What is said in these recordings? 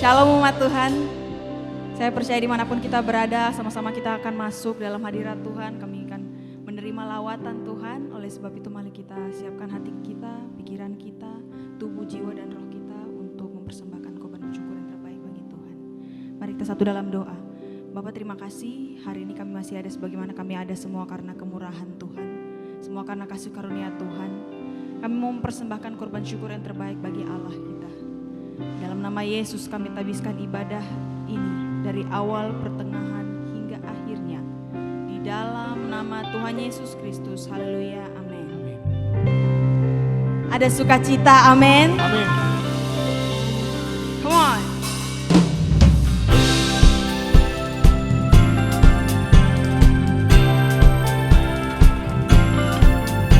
Shalom umat Tuhan. Saya percaya dimanapun kita berada, sama-sama kita akan masuk dalam hadirat Tuhan. Kami akan menerima lawatan Tuhan. Oleh sebab itu mari kita siapkan hati kita, pikiran kita, tubuh, jiwa, dan roh kita untuk mempersembahkan korban syukur yang terbaik bagi Tuhan. Mari kita satu dalam doa. Bapak, terima kasih hari ini kami masih ada sebagaimana kami ada, semua karena kemurahan Tuhan, semua karena kasih karunia Tuhan. Kami mau mempersembahkan korban syukur yang terbaik bagi Allah kita. Dalam nama Yesus kami tabiskan ibadah ini dari awal, pertengahan, hingga akhirnya. Di dalam nama Tuhan Yesus Kristus, haleluya, amin. Ada sukacita, amin. Amin. Come on.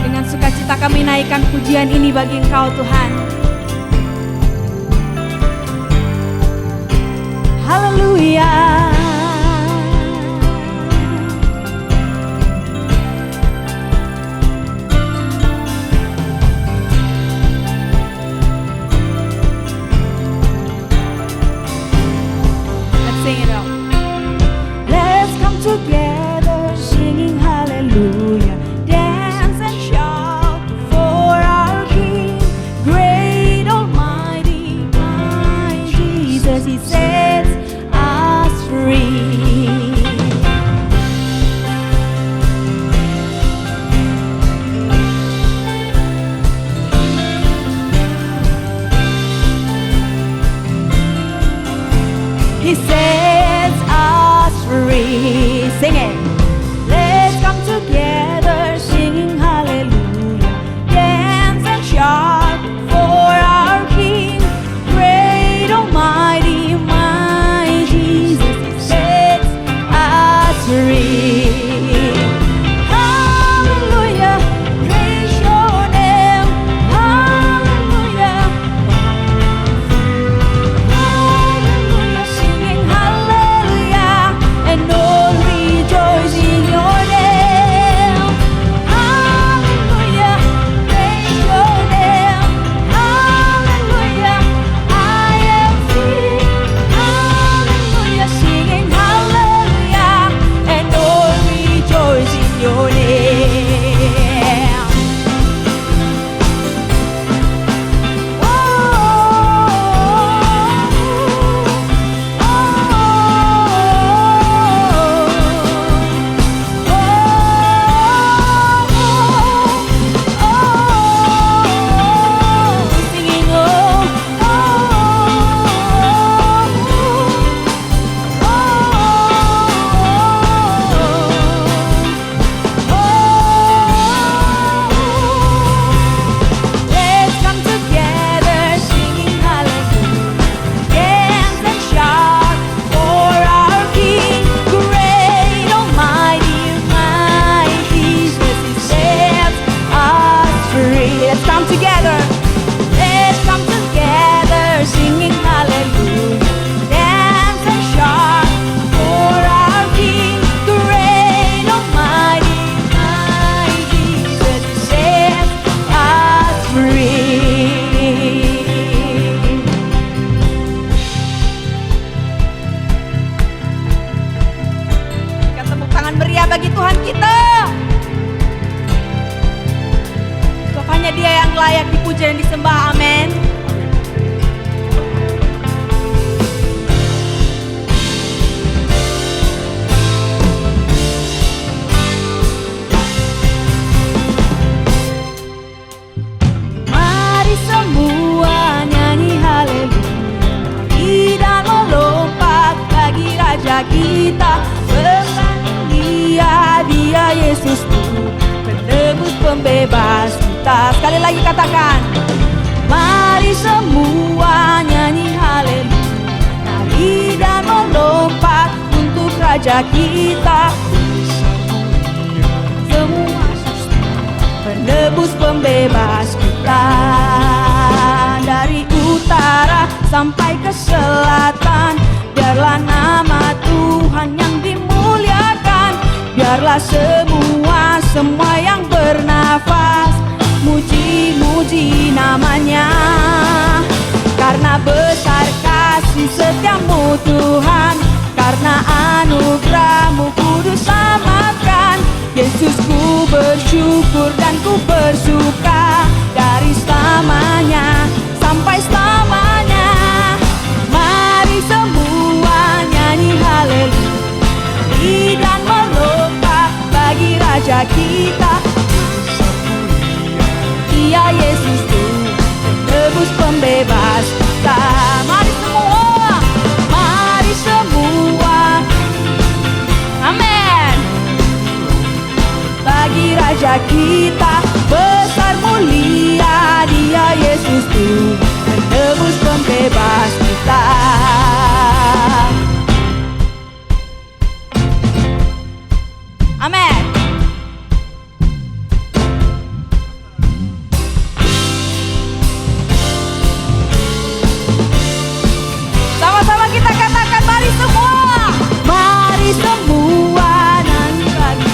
Dengan sukacita kami naikkan pujian ini bagi Engkau Tuhan. Haleluya. Let's sing it out. Let's come together singing hallelujah. Dance and shout for our King, great almighty, my Jesus, He sets us free. He sets us free. Sing it. Let's come together singing hallelujah. Dance and shout for our King, great almighty, my Jesus, He sets us free. Hallelujah, praise your name. Hallelujah, hallelujah, singing hallelujah, and all rejoice in your name. Hallelujah, praise your name. Hallelujah, I am free. Hallelujah, singing hallelujah, and all rejoice in your name. Let's come together singing hallelujah. Dance and shout for our King, great almighty, my Jesus, He sets us free. Let's come together. Let's come together singing hallelujah. Dance and shout for our King, great almighty, my Jesus, He sets us free. Berikan tepuk tangan meriah bagi Tuhan kita. Sebab hanya Dia yang layak dipuja dan disembah, amin. Mari semua nyanyi haleluya, dan melompat bagi Raja kita. Sembah Dia Yesus Tuhan, penebus pembebas kita. Sekali lagi katakan, mari semua nyanyi haleluya, dan melompat untuk Raja kita. Semua penebus pembebas kita. Dari utara sampai ke selatan, biarlah nama Tuhan yang dimuliakan. Biarlah semua yang bernafas muji-muji namanya. Karena besar kasih setiamu Tuhan, karena anugerah-Mu kudus selamatkan. Yesus, ku bersyukur dan ku bersuka dari selamanya sampai selamanya. Mari semua nyanyi haleluya dan melompat bagi Raja kita. Dia Yesus Tuhan, penebus pembebas kita. Mari semua, mari semua, amin. Bagi Raja kita, besar mulia Dia Yesus Tuhan, penebus pembebas kita. Amin. Sama-sama kita katakan, mari semua. Mari semua nyanyi lagu,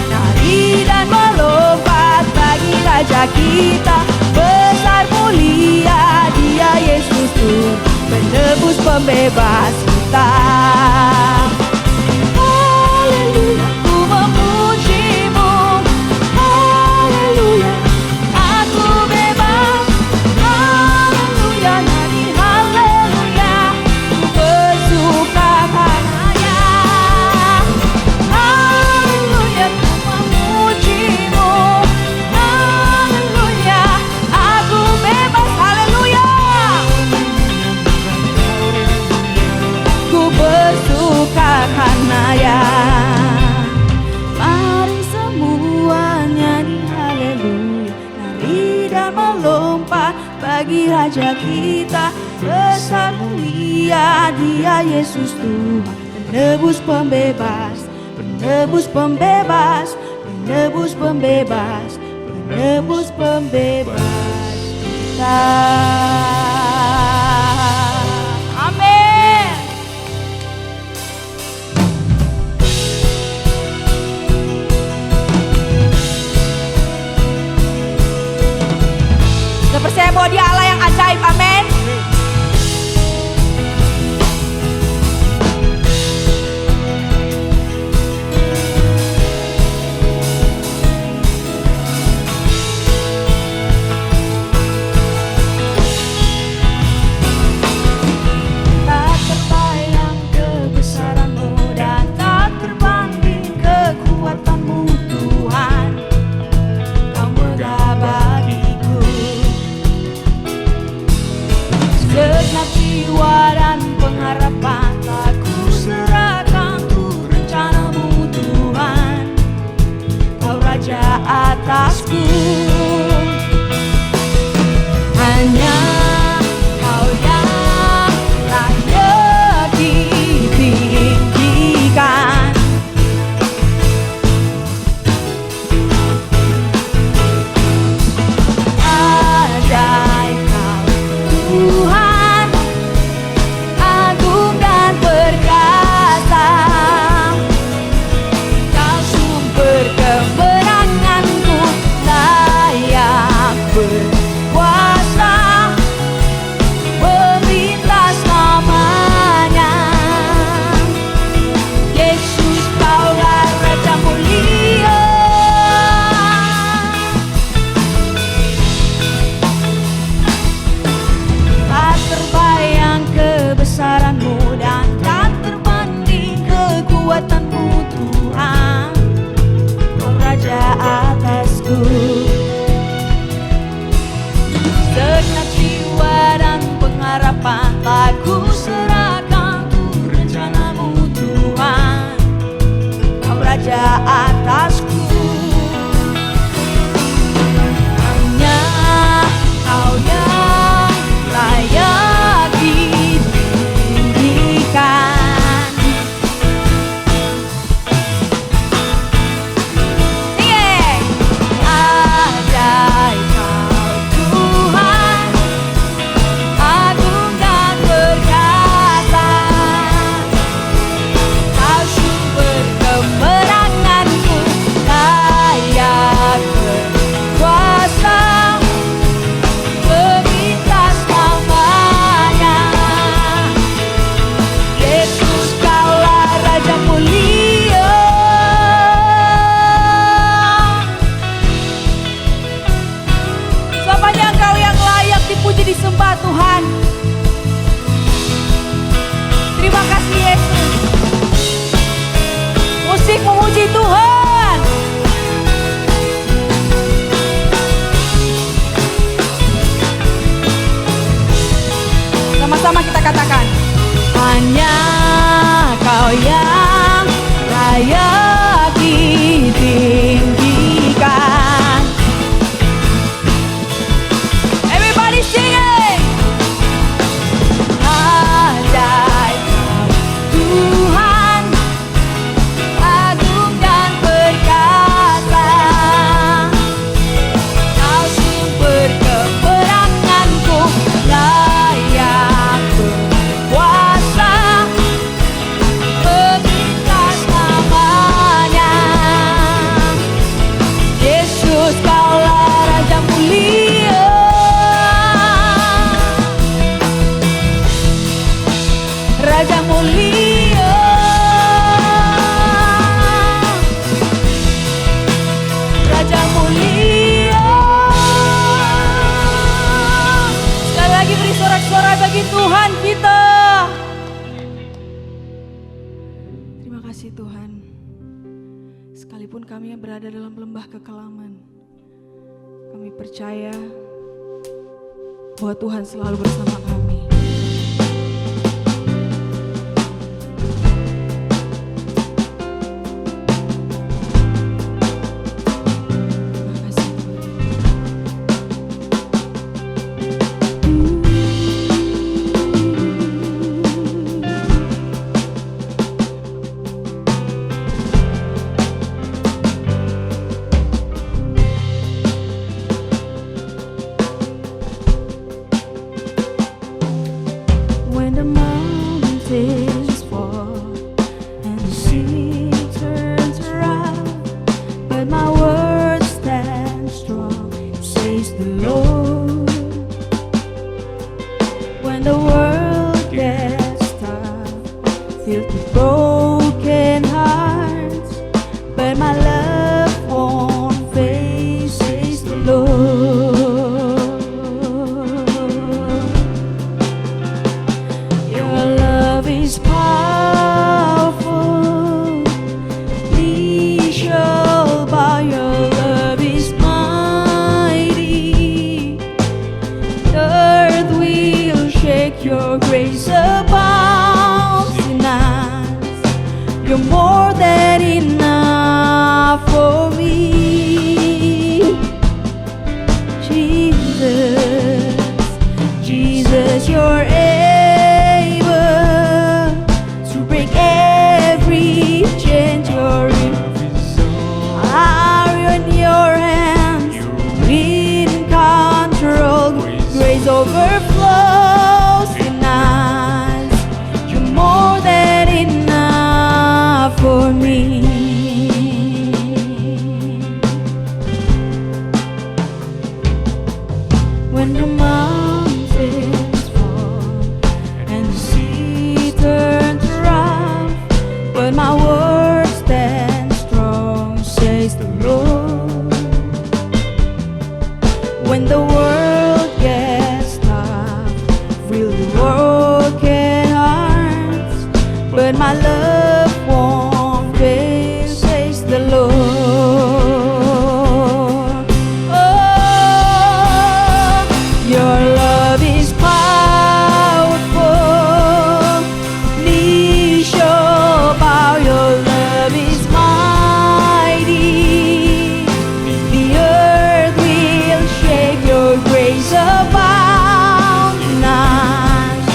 nari dan melompat bagi Raja kita. Besar mulia Dia Yesus Tuhan, penebus pembebas kita. Haleluya, ku memuji-Mu. Haleluya, aku bebas. Haleluya, nyanyi haleluya, ku bersuka karenanya. Haleluya, ku memuji-Mu. Haleluya, aku bebas. Haleluya, ku bersuka karenanya. Mari semua nyanyi haleluya, nari dan melompat bagi Raja kita. Besar mulia Dia Yesus Tuhan, penebus pembebas, penebus pembebas, penebus pembebas, penebus pembebas kita. Amin. Kita percaya bahwa Dia Allah yang ajaib, amin. Tak terbayang kebesaran-Mu dan tak terbanding kekuatan-Mu Tuhan. Kau megah bagiku. Segenap jiwa dan pengharapan tak ku serahkan untuk rencana-Mu Tuhan. Kau Raja atasku, hanya Kau yang layak ditinggikan. Ajaib Kau Tuhan, agung dan perkasa. Kau sumber kemenanganku, layak berkuasa. katakan, hanya Kau yang layak ditinggikan. Everybody sing it. Ajaib Tuhan, agung dan perkasa, Kau sumber kemenanganku, layak berkuasa, memintas namanya. Yesus, Kaulah Raja mulia, Raja mulia, Raja mulia. Sekali lagi beri sorak-sorai bagi Tuhan kita. Terima kasih Tuhan. Sekalipun kami yang berada dalam lembah kekelaman, kami percaya bahwa Tuhan selalu bersama kami. Terima kasih Tuhan. When the mountains fall and the sea turns around, but my word stands strong, says the Lord. When the world gets tough, filled with broken hearts, but my love won't fade, says the Lord. Your love is powerful, please show by your love is mighty. The earth will shake, your grace abounds in us. You're more than enough for me. Jesus, Jesus, you're able to break every chain. You're in your hands, in control. Grace overflows in us. You're more than enough for me. When the mountains fall and the sea turns rough, but my word stands strong, says the Lord. When the world gets tough, feel the broken hearts, but my love won't fail, says the Lord. Oh, your love is powerful, please show how your love is mighty. The earth will shake, your grace abound in us.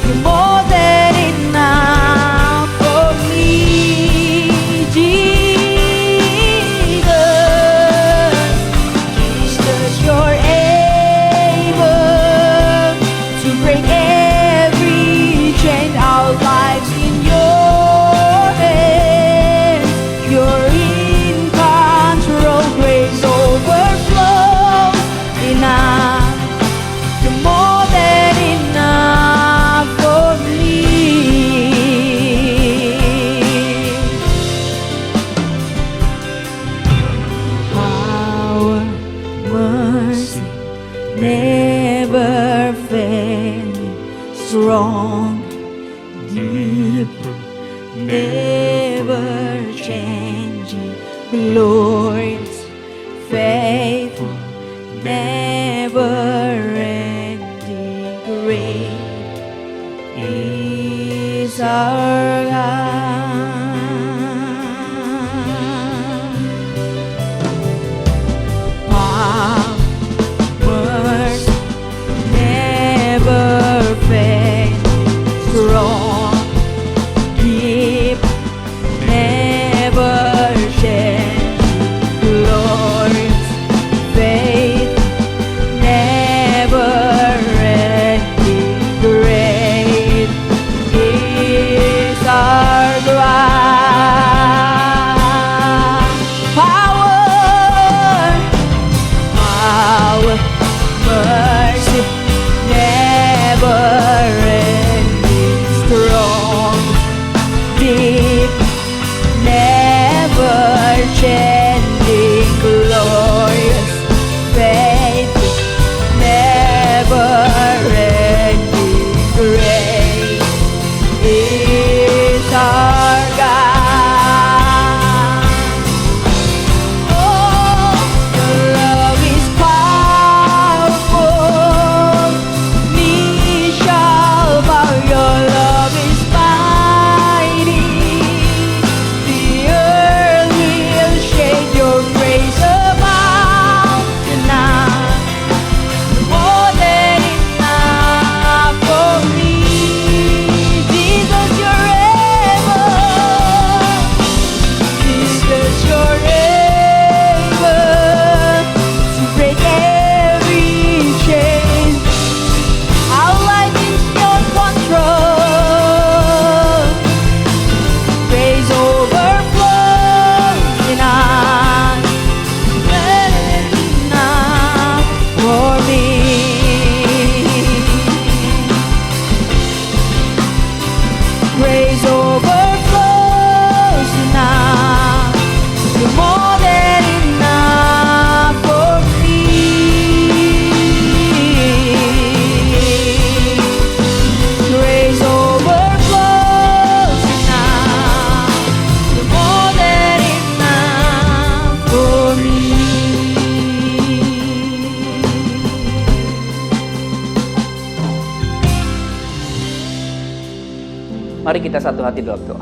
You're more than enough for me. Jesus, Jesus, you're able to break every chain. Our lives in your hands. You're in control. Grace overflows in us. You're more than enough for me. Power, mercy, never failing, strong, deep, never changing, glorious, faithful, never ending, great surga. Powers never fade, strong, deep, never change, glorious faith, never ending, great is our God. Power, mercy, never ending, strong, deep, never changing, glorious faith, never ending, great is our God. Oh, your love is powerful, knee shall bow. Your love is mighty, the earth will shake. Your grace abound tonight, more than enough for me. Jesus, you're able. Jesus, you're able to break every chain. Our life is your control. Praise overflows in us, enough for me. Praise overflows in us, you're more than enough for me. Praise overflows in us, you're more than enough for me. Mari kita satu hati dalam doa.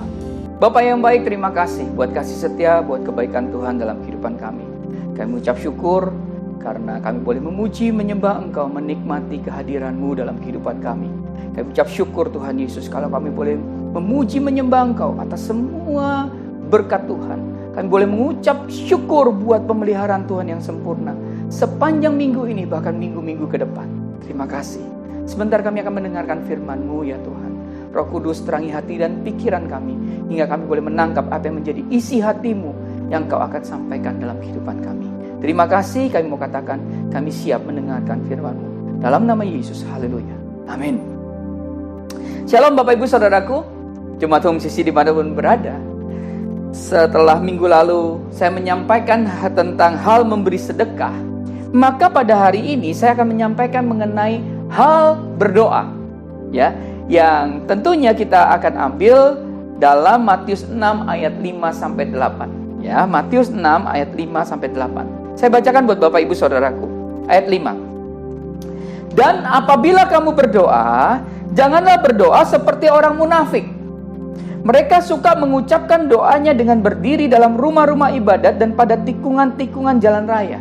Bapa yang baik, terima kasih buat kasih setia, buat kebaikan Tuhan dalam kehidupan kami. Kami mengucap syukur karena kami boleh memuji, menyembah Engkau, menikmati kehadiran-Mu dalam kehidupan kami. Kami mengucap syukur Tuhan Yesus kalau kami boleh memuji, menyembah Engkau atas semua berkat Tuhan. Kami boleh mengucap syukur buat pemeliharaan Tuhan yang sempurna sepanjang minggu ini, bahkan minggu-minggu ke depan. Terima kasih. Sebentar kami akan mendengarkan firman-Mu ya Tuhan. Roh Kudus terangi hati dan pikiran kami, hingga kami boleh menangkap apa yang menjadi isi hati-Mu yang Kau akan sampaikan dalam kehidupan kami. Terima kasih, kami mau katakan, kami siap mendengarkan firman-Mu. Dalam nama Yesus, haleluya. Amin. Shalom Bapak Ibu Saudaraku, Jemaat Home Sisi dimanapun berada. Setelah minggu lalu saya menyampaikan tentang hal memberi sedekah, maka pada hari ini saya akan menyampaikan mengenai hal berdoa, ya, yang tentunya kita akan ambil dalam Matius 6 ayat 5-8. Ya, Matius 6 ayat 5-8. Saya bacakan buat Bapak Ibu Saudaraku. Ayat 5. Dan apabila kamu berdoa, janganlah berdoa seperti orang munafik. Mereka suka mengucapkan doanya dengan berdiri dalam rumah-rumah ibadat dan pada tikungan-tikungan jalan raya,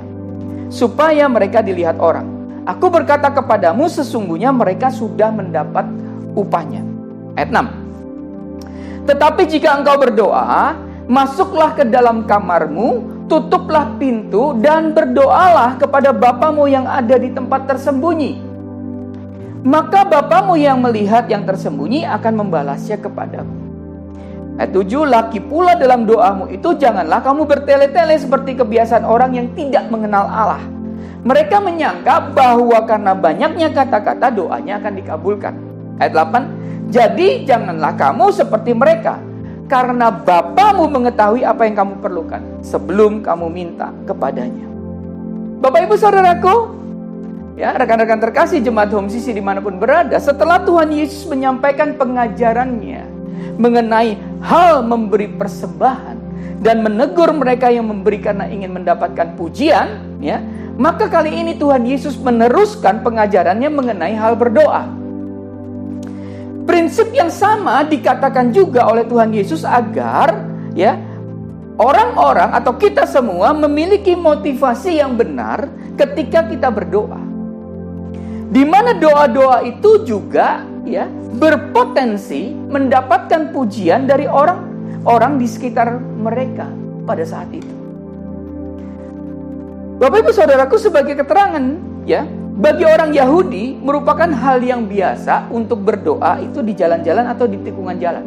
supaya mereka dilihat orang. Aku berkata kepadamu, sesungguhnya mereka sudah mendapat upahnya. Ayat 6. Tetapi jika engkau berdoa, masuklah ke dalam kamarmu, tutuplah pintu, dan berdoalah kepada Bapamu yang ada di tempat tersembunyi. Maka Bapamu yang melihat yang tersembunyi akan membalasnya kepadamu. Ayat 7. Lagi pula dalam doamu itu janganlah kamu bertele-tele seperti kebiasaan orang yang tidak mengenal Allah. Mereka menyangka bahwa karena banyaknya kata-kata doanya akan dikabulkan. Ayat 8. Jadi janganlah kamu seperti mereka, karena Bapamu mengetahui apa yang kamu perlukan sebelum kamu minta kepadanya. Bapak Ibu Saudaraku, ya, rekan-rekan terkasih Jemaat Home Sisi dimanapun berada, setelah Tuhan Yesus menyampaikan pengajarannya mengenai hal memberi persembahan dan menegur mereka yang memberi karena ingin mendapatkan pujian, ya, maka kali ini Tuhan Yesus meneruskan pengajarannya mengenai hal berdoa. Prinsip yang sama dikatakan juga oleh Tuhan Yesus agar ya orang-orang atau kita semua memiliki motivasi yang benar ketika kita berdoa. Di mana doa-doa itu juga ya berpotensi mendapatkan pujian dari orang-orang di sekitar mereka pada saat itu. Bapak Ibu Saudaraku, sebagai keterangan ya, bagi orang Yahudi merupakan hal yang biasa untuk berdoa itu di jalan-jalan atau di tikungan jalan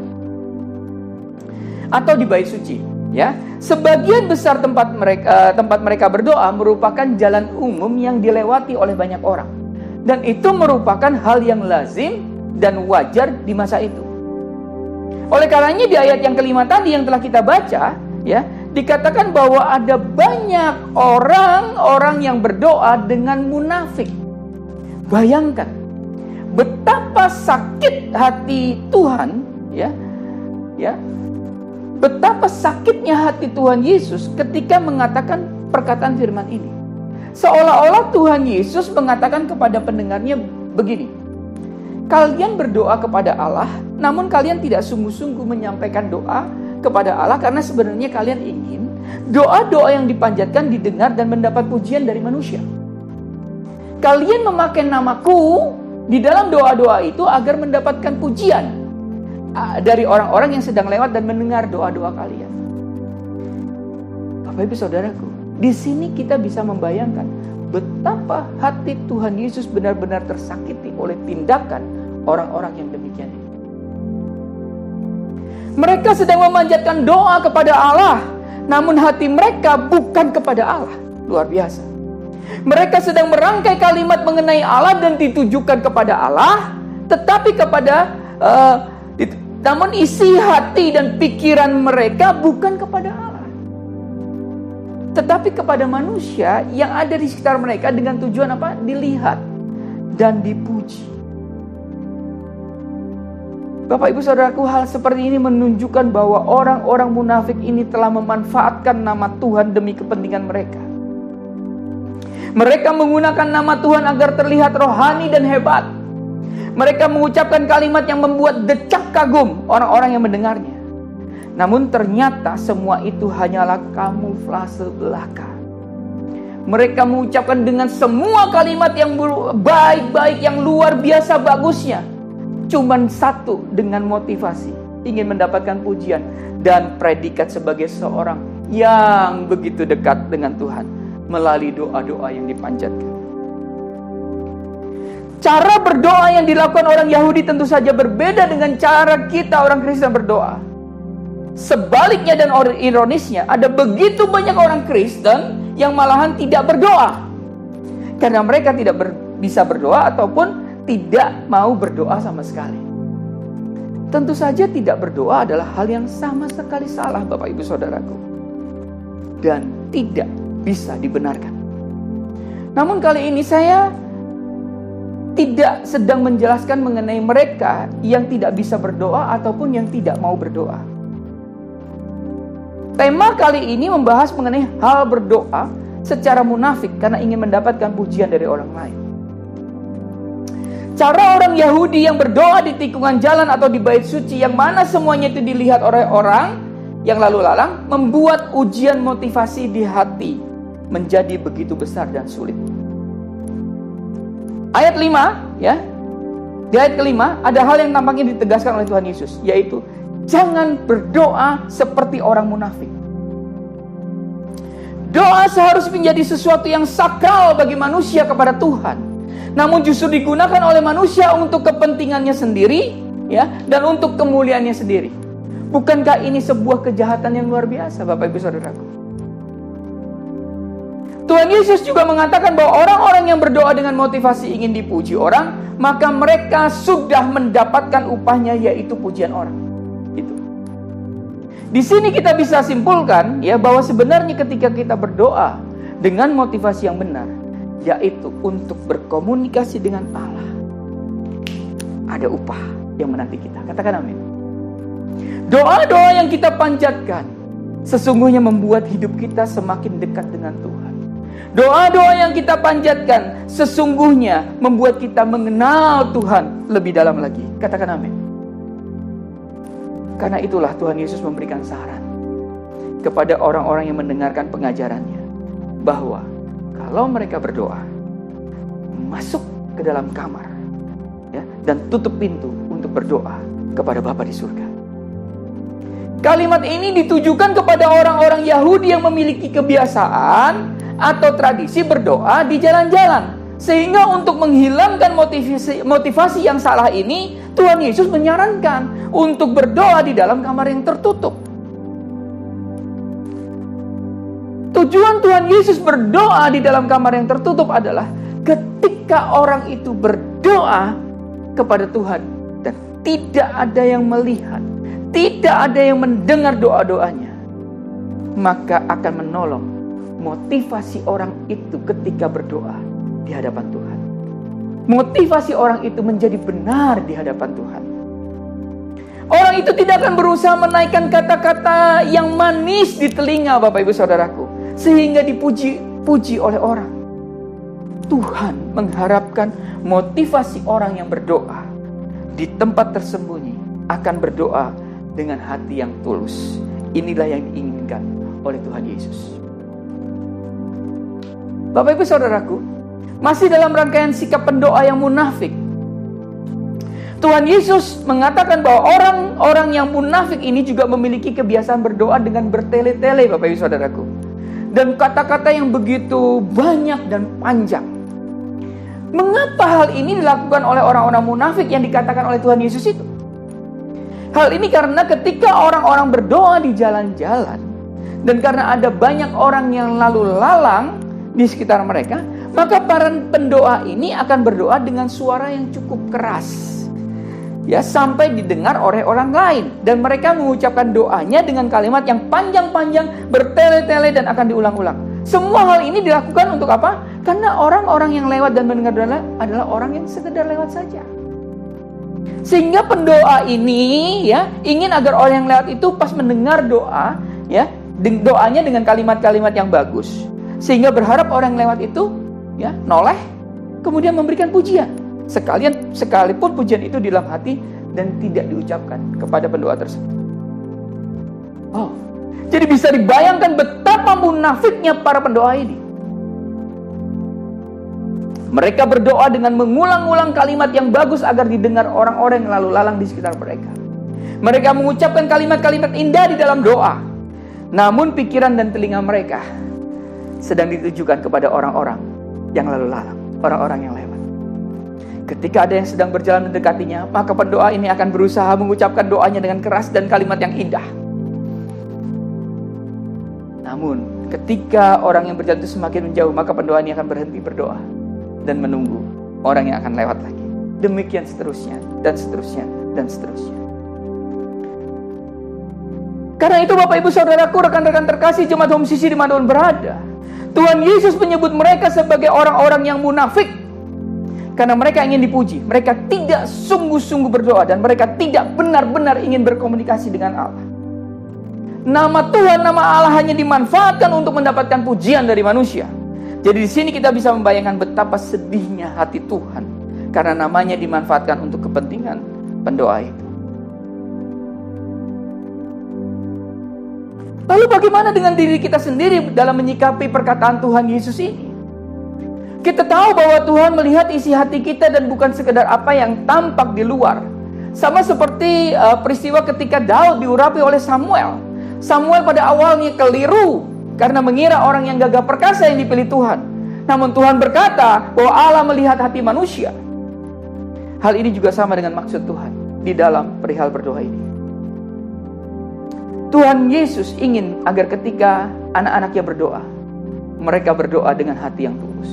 atau di bait suci. Ya, sebagian besar tempat mereka berdoa merupakan jalan umum yang dilewati oleh banyak orang, dan itu merupakan hal yang lazim dan wajar di masa itu. Oleh karenanya di ayat yang kelima tadi yang telah kita baca, ya, dikatakan bahwa ada banyak orang-orang yang berdoa dengan munafik. Bayangkan betapa sakit hati Tuhan, ya. Betapa sakitnya hati Tuhan Yesus ketika mengatakan perkataan firman ini. Seolah-olah Tuhan Yesus mengatakan kepada pendengarnya begini, kalian berdoa kepada Allah, namun kalian tidak sungguh-sungguh menyampaikan doa kepada Allah karena sebenarnya kalian ingin doa-doa yang dipanjatkan didengar dan mendapat pujian dari manusia. Kalian memakai namaku di dalam doa-doa itu agar mendapatkan pujian dari orang-orang yang sedang lewat dan mendengar doa-doa kalian. Bapak Ibu Saudaraku, di sini kita bisa membayangkan betapa hati Tuhan Yesus benar-benar tersakiti oleh tindakan orang-orang yang demikian ini. Mereka sedang memanjatkan doa kepada Allah, namun hati mereka bukan kepada Allah. Luar biasa. Mereka sedang merangkai kalimat mengenai Allah dan ditujukan kepada Allah, tetapi namun isi hati dan pikiran mereka bukan kepada Allah, tetapi kepada manusia yang ada di sekitar mereka dengan tujuan apa? Dilihat dan dipuji. Bapak Ibu Saudaraku, hal seperti ini menunjukkan bahwa orang-orang munafik ini telah memanfaatkan nama Tuhan demi kepentingan mereka. Mereka menggunakan nama Tuhan agar terlihat rohani dan hebat. Mereka mengucapkan kalimat yang membuat decak kagum orang-orang yang mendengarnya. Namun ternyata semua itu hanyalah kamuflase belaka. Mereka mengucapkan dengan semua kalimat yang baik-baik, yang luar biasa bagusnya, cuman satu, dengan motivasi ingin mendapatkan pujian dan predikat sebagai seorang yang begitu dekat dengan Tuhan melalui doa-doa yang dipanjatkan. Cara berdoa yang dilakukan orang Yahudi tentu saja berbeda dengan cara kita orang Kristen berdoa. Sebaliknya dan ironisnya, ada begitu banyak orang Kristen yang malahan tidak berdoa karena mereka tidak bisa berdoa ataupun tidak mau berdoa sama sekali. Tentu saja tidak berdoa adalah hal yang sama sekali salah, Bapak Ibu Saudaraku, dan tidak bisa dibenarkan. Namun kali ini saya tidak sedang menjelaskan mengenai mereka yang tidak bisa berdoa ataupun yang tidak mau berdoa. Tema kali ini membahas mengenai hal berdoa secara munafik karena ingin mendapatkan pujian dari orang lain. Cara orang Yahudi yang berdoa di tikungan jalan atau di bait suci, yang mana semuanya itu dilihat oleh orang yang lalu lalang, membuat ujian motivasi di hati menjadi begitu besar dan sulit. Ayat 5, ya. Di ayat kelima ada hal yang tampaknya ditegaskan oleh Tuhan Yesus, yaitu jangan berdoa seperti orang munafik. Doa seharusnya menjadi sesuatu yang sakral bagi manusia kepada Tuhan, namun justru digunakan oleh manusia untuk kepentingannya sendiri, ya, dan untuk kemuliaannya sendiri. Bukankah ini sebuah kejahatan yang luar biasa, Bapak Ibu Saudaraku? Tuhan Yesus juga mengatakan bahwa orang-orang yang berdoa dengan motivasi ingin dipuji orang, maka mereka sudah mendapatkan upahnya, yaitu pujian orang. Itu. Di sini kita bisa simpulkan, ya, bahwa sebenarnya ketika kita berdoa dengan motivasi yang benar, yaitu untuk berkomunikasi dengan Allah, ada upah yang menanti kita. Katakan amin. Doa-doa yang kita panjatkan sesungguhnya membuat hidup kita semakin dekat dengan Tuhan. Doa-doa yang kita panjatkan sesungguhnya membuat kita mengenal Tuhan lebih dalam lagi. Katakan amin. Karena itulah Tuhan Yesus memberikan saran kepada orang-orang yang mendengarkan pengajarannya, bahwa kalau mereka berdoa, masuk ke dalam kamar, ya, dan tutup pintu untuk berdoa kepada Bapa di surga. Kalimat ini ditujukan kepada orang-orang Yahudi yang memiliki kebiasaan atau tradisi berdoa di jalan-jalan. Sehingga untuk menghilangkan motivasi yang salah ini, Tuhan Yesus menyarankan untuk berdoa di dalam kamar yang tertutup. Tujuan Tuhan Yesus berdoa di dalam kamar yang tertutup adalah ketika orang itu berdoa kepada Tuhan dan tidak ada yang melihat, tidak ada yang mendengar doa-doanya, maka akan menolong motivasi orang itu ketika berdoa di hadapan Tuhan. Motivasi orang itu menjadi benar di hadapan Tuhan. Orang itu tidak akan berusaha menaikkan kata-kata yang manis di telinga, Bapak Ibu Saudaraku, sehingga dipuji-puji oleh orang. Tuhan mengharapkan motivasi orang yang berdoa di tempat tersembunyi akan berdoa dengan hati yang tulus. Inilah yang diinginkan oleh Tuhan Yesus. Bapak Ibu Saudaraku, masih dalam rangkaian sikap pendoa yang munafik, Tuhan Yesus mengatakan bahwa orang-orang yang munafik ini juga memiliki kebiasaan berdoa dengan bertele-tele, Bapak Ibu Saudaraku. Dan kata-kata yang begitu banyak dan panjang. Mengapa hal ini dilakukan oleh orang-orang munafik yang dikatakan oleh Tuhan Yesus itu? Hal ini karena ketika orang-orang berdoa di jalan-jalan, dan karena ada banyak orang yang lalu lalang di sekitar mereka, maka para pendoa ini akan berdoa dengan suara yang cukup keras, ya, sampai didengar oleh orang lain. Dan mereka mengucapkan doanya dengan kalimat yang panjang-panjang, bertele-tele, dan akan diulang-ulang. Semua hal ini dilakukan untuk apa? Karena orang-orang yang lewat dan mendengar doa adalah orang yang sekedar lewat saja. Sehingga pendoa ini, ya, ingin agar orang yang lewat itu pas mendengar doa, ya, doanya dengan kalimat-kalimat yang bagus, sehingga berharap orang yang lewat itu, ya, noleh, kemudian memberikan pujian. Sekalipun pujian itu di dalam hati dan tidak diucapkan kepada pendoa tersebut. Oh, jadi bisa dibayangkan betapa munafiknya para pendoa ini. Mereka berdoa dengan mengulang-ulang kalimat yang bagus agar didengar orang-orang yang lalu lalang di sekitar mereka. Mereka mengucapkan kalimat-kalimat indah di dalam doa, namun pikiran dan telinga mereka sedang ditujukan kepada orang-orang yang lalu lalang, orang-orang yang lewat. Ketika ada yang sedang berjalan mendekatinya, maka pendoa ini akan berusaha mengucapkan doanya dengan keras dan kalimat yang indah. Namun, ketika orang yang berjalan itu semakin menjauh, maka pendoa ini akan berhenti berdoa dan menunggu orang yang akan lewat lagi. Demikian seterusnya, dan seterusnya, dan seterusnya. Karena itu Bapak Ibu Saudaraku, rekan-rekan terkasih jemaat Home CC dimanapun berada, Tuhan Yesus menyebut mereka sebagai orang-orang yang munafik. Karena mereka ingin dipuji, mereka tidak sungguh-sungguh berdoa, dan mereka tidak benar-benar ingin berkomunikasi dengan Allah. Nama Tuhan, nama Allah hanya dimanfaatkan untuk mendapatkan pujian dari manusia. Jadi di sini kita bisa membayangkan betapa sedihnya hati Tuhan karena namanya dimanfaatkan untuk kepentingan pendoa itu. Lalu bagaimana dengan diri kita sendiri dalam menyikapi perkataan Tuhan Yesus ini? Kita tahu bahwa Tuhan melihat isi hati kita dan bukan sekedar apa yang tampak di luar. Sama seperti peristiwa ketika Daud diurapi oleh Samuel. Samuel pada awalnya keliru karena mengira orang yang gagah perkasa yang dipilih Tuhan. Namun Tuhan berkata bahwa Allah melihat hati manusia. Hal ini juga sama dengan maksud Tuhan di dalam perihal berdoa ini. Tuhan Yesus ingin agar ketika anak-anaknya berdoa, mereka berdoa dengan hati yang tulus.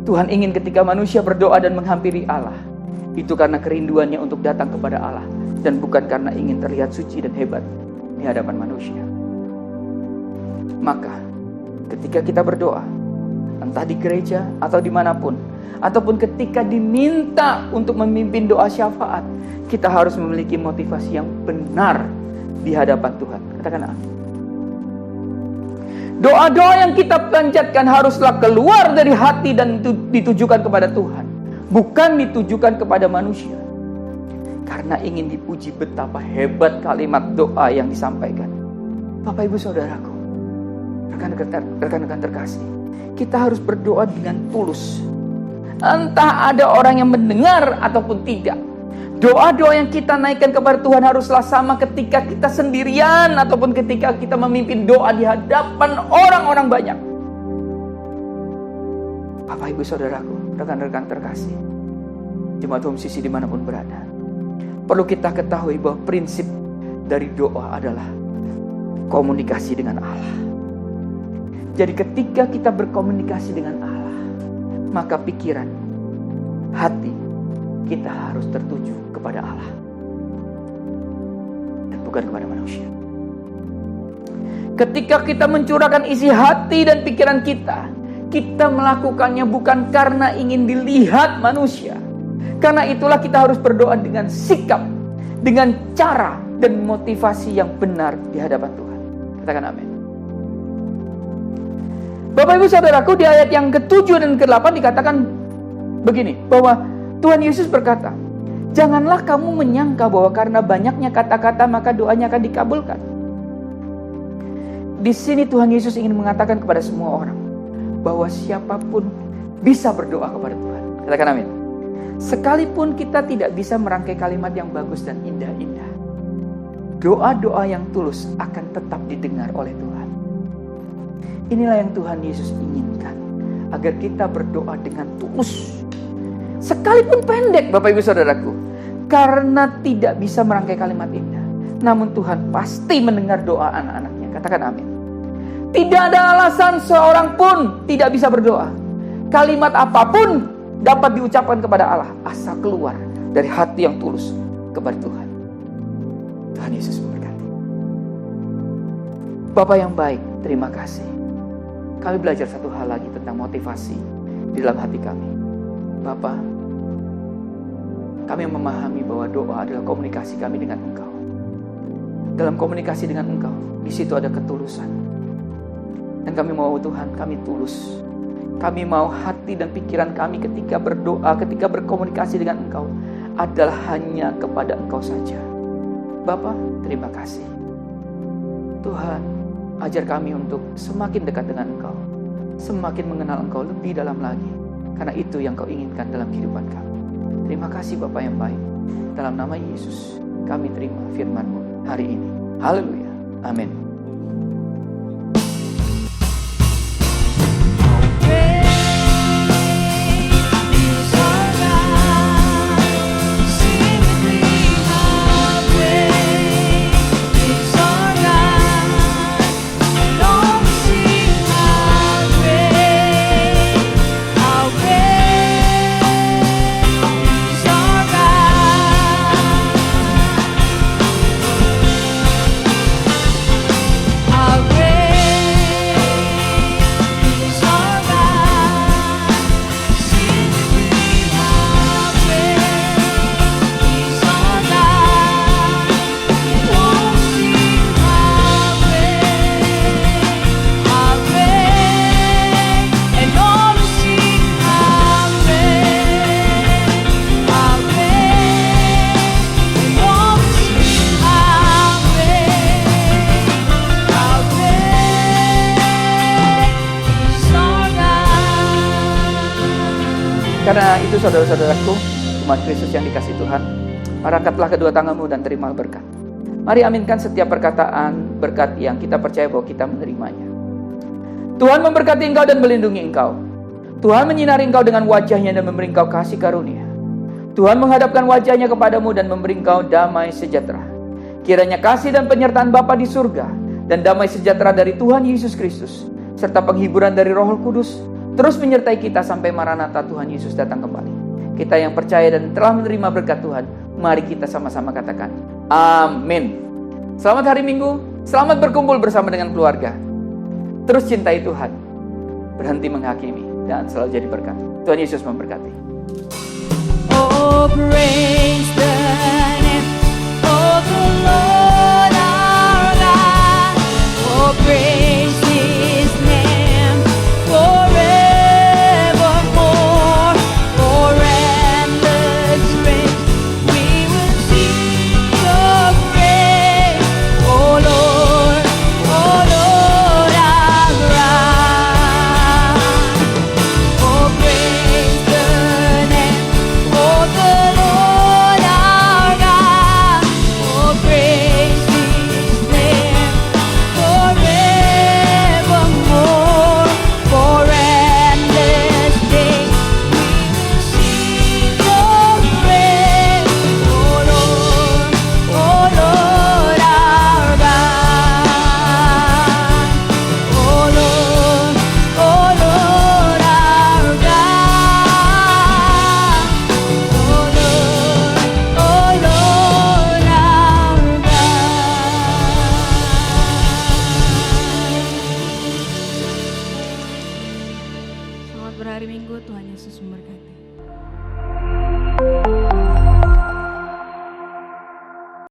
Tuhan ingin ketika manusia berdoa dan menghampiri Allah, itu karena kerinduannya untuk datang kepada Allah, dan bukan karena ingin terlihat suci dan hebat di hadapan manusia. Maka ketika kita berdoa, entah di gereja atau dimanapun, ataupun ketika diminta untuk memimpin doa syafaat, kita harus memiliki motivasi yang benar di hadapan Tuhan. Katakan amin. Doa-doa yang kita panjatkan haruslah keluar dari hati dan ditujukan kepada Tuhan, bukan ditujukan kepada manusia. karena ingin dipuji betapa hebat kalimat doa yang disampaikan. Bapak Ibu Saudaraku, rekan-rekan terkasih, kita harus berdoa dengan tulus. Entah ada orang yang mendengar ataupun tidak. Doa-doa yang kita naikkan kepada Tuhan haruslah sama ketika kita sendirian ataupun ketika kita memimpin doa di hadapan orang-orang banyak. Bapak Ibu Saudaraku, rekan-rekan terkasih, jemaat Home Sisi dimanapun berada, perlu kita ketahui bahwa prinsip dari doa adalah komunikasi dengan Allah. Jadi ketika kita berkomunikasi dengan Allah, maka pikiran, hati kita harus tertuju kepada Allah dan bukan kepada manusia. Ketika kita mencurahkan isi hati dan pikiran kita melakukannya bukan karena ingin dilihat manusia. Karena itulah kita harus berdoa dengan sikap, dengan cara dan motivasi yang benar di hadapan Tuhan. Katakan amin. Bapak Ibu Saudaraku, di ayat yang ke-7 dan ke-8 dikatakan begini, bahwa Tuhan Yesus berkata, janganlah kamu menyangka bahwa karena banyaknya kata-kata maka doanya akan dikabulkan. Di sini Tuhan Yesus ingin mengatakan kepada semua orang bahwa siapapun bisa berdoa kepada Tuhan. Katakan amin. Sekalipun kita tidak bisa merangkai kalimat yang bagus dan indah-indah, doa-doa yang tulus akan tetap didengar oleh Tuhan. Inilah yang Tuhan Yesus inginkan, agar kita berdoa dengan tulus. Sekalipun pendek, Bapak Ibu Saudaraku, karena tidak bisa merangkai kalimat indah, namun Tuhan pasti mendengar doa anak-anaknya. Katakan amin. Tidak ada alasan seorang pun tidak bisa berdoa. Kalimat apapun dapat diucapkan kepada Allah, asal keluar dari hati yang tulus kepada Tuhan. Tuhan Yesus memberkati. Bapak yang baik, terima kasih. Kami belajar satu hal lagi tentang motivasi di dalam hati kami. Bapak, kami memahami bahwa doa adalah komunikasi kami dengan Engkau. Dalam komunikasi dengan Engkau, di situ ada ketulusan. Dan kami mau Tuhan, kami tulus. Kami mau hati dan pikiran kami ketika berdoa, ketika berkomunikasi dengan Engkau adalah hanya kepada Engkau saja. Bapa, terima kasih. Tuhan, ajar kami untuk semakin dekat dengan Engkau, semakin mengenal Engkau lebih dalam lagi, karena itu yang Kau inginkan dalam kehidupan kami. Terima kasih Bapa yang baik. Dalam nama Yesus, kami terima firman-Mu hari ini. Haleluya. Amin. Karena itu saudara-saudaraku, umat Kristus yang dikasihi Tuhan, angkatlah kedua tanganmu dan terima berkat. Mari aminkan setiap perkataan berkat yang kita percaya bahwa kita menerimanya. Tuhan memberkati engkau dan melindungi engkau. Tuhan menyinari engkau dengan wajahnya dan memberi engkau kasih karunia. Tuhan menghadapkan wajahnya kepadamu dan memberi engkau damai sejahtera. Kiranya kasih dan penyertaan Bapa di surga dan damai sejahtera dari Tuhan Yesus Kristus serta penghiburan dari Roh Kudus terus menyertai kita sampai Maranatha Tuhan Yesus datang kembali. Kita yang percaya dan telah menerima berkat Tuhan, mari kita sama-sama katakan amin. Selamat hari Minggu, selamat berkumpul bersama dengan keluarga. Terus cintai Tuhan, berhenti menghakimi, dan selalu jadi berkat. Tuhan Yesus memberkati. Oh, praise the name of the Lord our God. Oh, praise His name forevermore. For endless grace we will sing. Yesus memberkati.